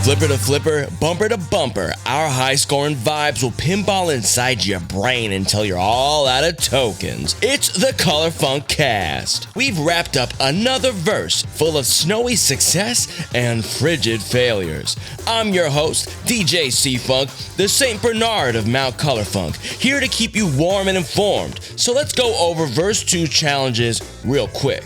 Flipper to flipper, bumper to bumper, our high-scoring vibes will pinball inside your brain until you're all out of tokens. It's the COLORFUNK CAST. We've wrapped up another verse full of snowy success and frigid failures. I'm your host, DJ C-Funk, the St. Bernard of Mount COLORFUNK, here to keep you warm and informed. So let's go over verse 2 challenges real quick.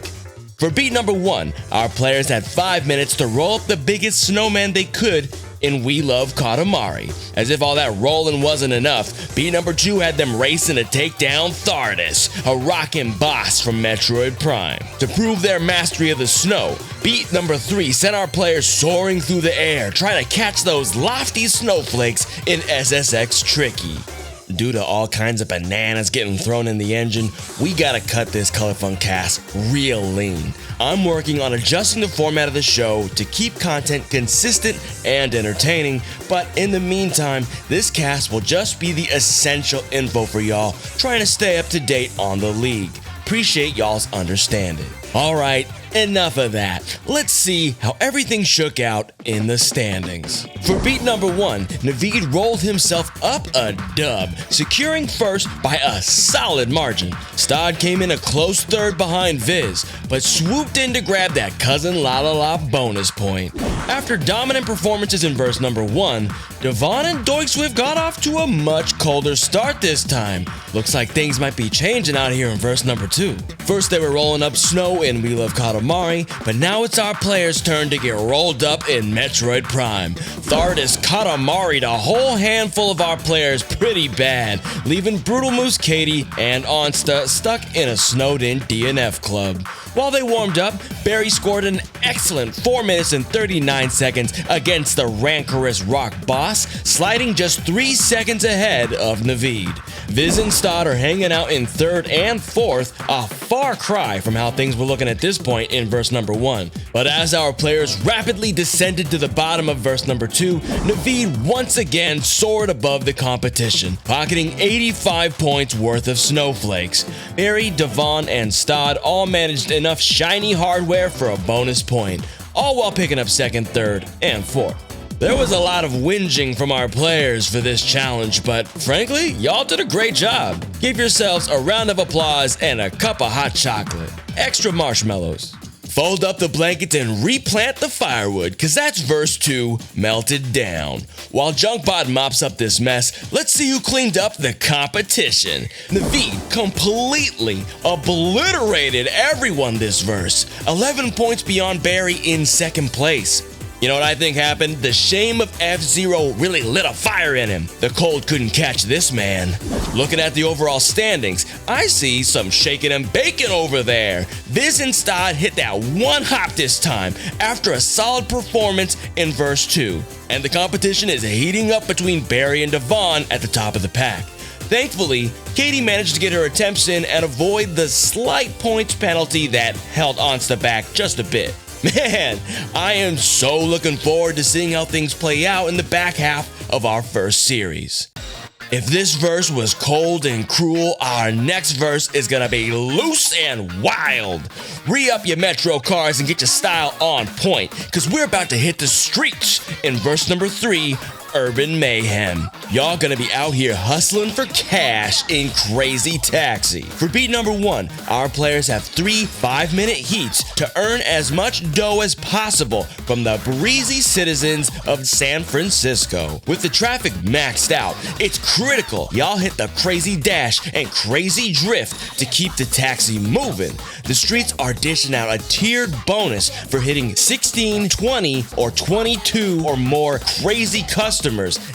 For beat number 1, our players had 5 minutes to roll up the biggest snowman they could in We Love Katamari. As if all that rolling wasn't enough, beat number 2 had them racing to take down Thardus, a rockin' boss from Metroid Prime. To prove their mastery of the snow, beat number 3 sent our players soaring through the air, trying to catch those lofty snowflakes in SSX Tricky. Due to all kinds of bananas getting thrown in the engine, we gotta cut this COLORFUNK cast real lean. I'm working on adjusting the format of the show to keep content consistent and entertaining, but in the meantime, this cast will just be the essential info for y'all trying to stay up to date on the league. Appreciate y'all's understanding. Alright, enough of that. Let's see how everything shook out in the standings. For beat number 1, Naveed rolled himself up a dub, securing first by a solid margin. Stod came in a close third behind Viz, but swooped in to grab that cousin la la la bonus point. After dominant performances in verse number 1, Devon and Doikswift got off to a much colder start this time. Looks like things might be changing out here in verse number 2. First they were rolling up snow in We Love Katamari, but now it's our players' turn to get rolled up in Metroid Prime. Thardus Katamari'd a whole handful of our players pretty bad, leaving Brutal Moose Katie and Onsta stuck in a snowed-in DNF club. While they warmed up, Barry scored an excellent 4 minutes and 39 seconds against the rancorous rock boss, sliding just 3 seconds ahead of Naveed. Viz and Stod are hanging out in 3rd and 4th, a far cry from how things were looking at this point in verse number 1. But as our players rapidly descended to the bottom of verse number 2, Naveed once again soared above the competition, pocketing 85 points worth of snowflakes. Barry, Devon, and Stod all managed enough shiny hardware for a bonus point, all while picking up 2nd, 3rd, and 4th. There was a lot of whinging from our players for this challenge, but frankly, y'all did a great job. Give yourselves a round of applause and a cup of hot chocolate. Extra marshmallows. Fold up the blankets and replant the firewood, cause that's verse 2 melted down. While Junkbot mops up this mess, let's see who cleaned up the competition. Naveed completely obliterated everyone this verse, 11 points beyond Barry in 2nd place. You know what I think happened? The shame of F-Zero really lit a fire in him. The cold couldn't catch this man. Looking at the overall standings, I see some shaking and baking over there. Viz and Stod hit that one hop this time after a solid performance in verse 2. And the competition is heating up between Barry and Devon at the top of the pack. Thankfully, Katie managed to get her attempts in and avoid the slight points penalty that held Onsta back just a bit. Man, I am so looking forward to seeing how things play out in the back half of our first series. If this verse was cold and cruel, our next verse is gonna be loose and wild. Re-up your Metro cars and get your style on point, cause we're about to hit the streets in verse number 3, Urban Mayhem. Y'all gonna be out here hustling for cash in Crazy Taxi. For beat number 1, our players have 3 5-minute heats to earn as much dough as possible from the breezy citizens of San Francisco. With the traffic maxed out, it's critical y'all hit the crazy dash and crazy drift to keep the taxi moving. The streets are dishing out a tiered bonus for hitting 16, 20, or 22 or more crazy customers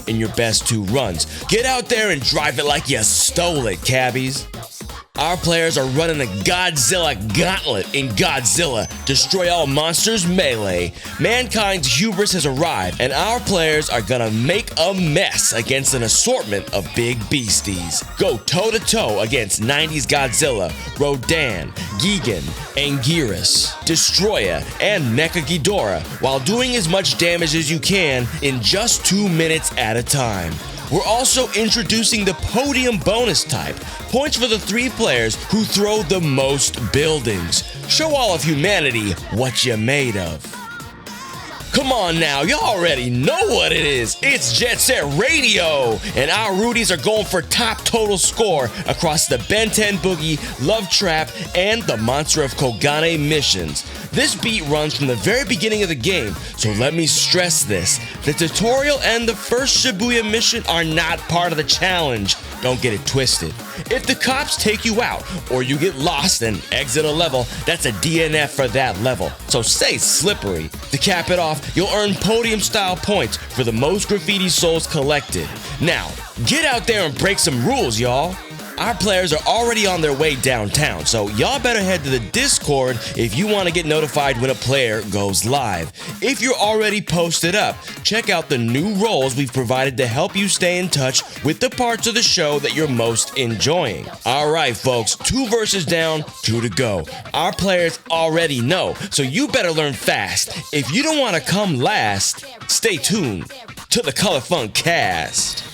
in your best 2 runs. Get out there and drive it like you stole it, cabbies. Our players are running a Godzilla gauntlet in Godzilla Destroy All Monsters Melee. Mankind's hubris has arrived, and our players are gonna make a mess against an assortment of big beasties. Go toe-to-toe against 90s Godzilla, Rodan, Gigan, Anguirus, Destroya, and Mecha Ghidorah, while doing as much damage as you can in just 2 minutes at a time. We're also introducing the podium bonus type, points for the 3 players who throw the most buildings. Show all of humanity what you're made of. Come on now, you already know what it is. It's Jet Set Radio, and our Rudies are going for top total score across the Ben 10 Boogie, Love Trap, and the Monster of Kogane missions. This beat runs from the very beginning of the game, so let me stress this. The tutorial and the first Shibuya mission are not part of the challenge. Don't get it twisted. If the cops take you out, or you get lost and exit a level, that's a DNF for that level, so stay slippery. To cap it off, you'll earn podium-style points for the most graffiti souls collected. Now, get out there and break some rules, y'all. Our players are already on their way downtown, so y'all better head to the Discord if you want to get notified when a player goes live. If you're already posted up, check out the new roles we've provided to help you stay in touch with the parts of the show that you're most enjoying. Alright folks, 2 verses down, 2 to go. Our players already know, so you better learn fast. If you don't want to come last, stay tuned to the COLORFUNK Cast.